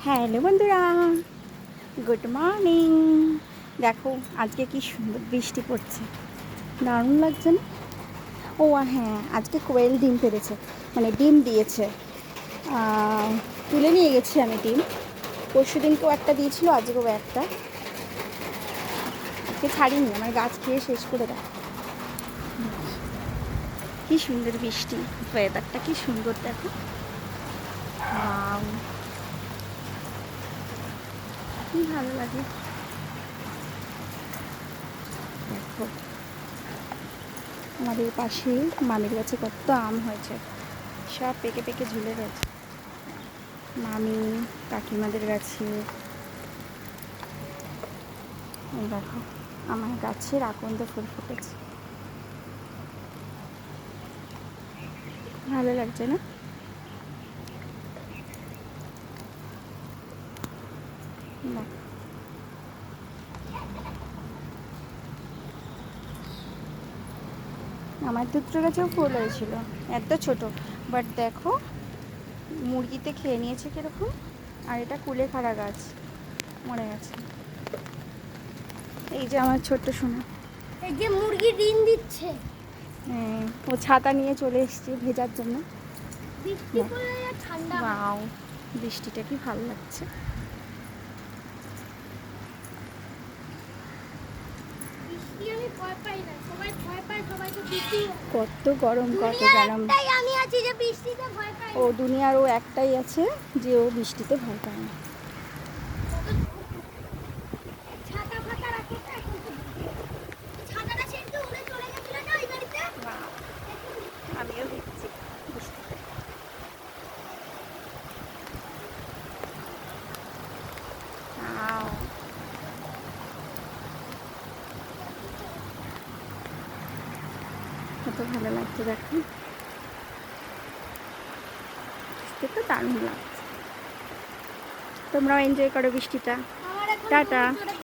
Hello বন্ধুরা, good morning. দেখো আজকে কি সুন্দর বৃষ্টি পড়ছে, দারুণ লাগছে না? ও হ্যাঁ, আজকে কোয়েল ডিম পেড়েছে, মানে ডিম দিয়েছে। তুলে নিয়ে গেছি আমি ডিম। পরশু দিনকেও একটা দিয়েছিল, আজকেও একটা। আজকে ছাড়িনি, আমার গাছ খেয়ে শেষ করে দেয়। কি সুন্দর বৃষ্টি, ওয়েদারটা কি সুন্দর দেখো। ওয়াও, কি ভালো লাগে। দেখো আমাদের পাশে মামির গাছে কত আম হয়েছে, সব পেকে পেকে ঝুলে রয়েছে। মামি কাকিমাদের গাছে। এই দেখো আমার গাছের আকন্দ ফুল ফুটেছে, ভালো লাগছে না? দেখো আমার দুটো গাছেও ফুল হয়েছিল, এত ছোট, বাট দেখো মুরগিতে খেয়ে নিয়েছে কিরকম। আর এটা কুলেখাড়া গাছ, মরে গেছে। এই যে আমার ছোট্ট সোনা, এই যে মুরগি ডিম দিচ্ছে। ও ছাতা নিয়ে চলে এসেছে ভেজার জন্য। বৃষ্টি পড়লে ঠান্ডা হয়। ওয়াও, বৃষ্টিটা কি ভালো লাগছে। বৃষ্টি আমি ভয় পাই না, সবাই ভয় পায়, সবাই তো বৃষ্টি কত গরম, কত গরম। তাই আমি আছি যে বৃষ্টিতে ভয় পাই ও না। দুনিয়ার ও একটাই আছে যে ও বৃষ্টিতে ভয় পায় না। ছাতা ফাতা রাখো তো, এখন তো ছাতাটা সেদিন উড়ে চলে গেছিল না ওই বাড়িতে। আমিও ভিজছি বৃষ্টিতে। Wow, কত ভালো লাগছে দেখো, বৃষ্টি তো দারুণ লাগছে। তোমরাও এনজয় করো বৃষ্টিটা। আমার এখন টাটা। তো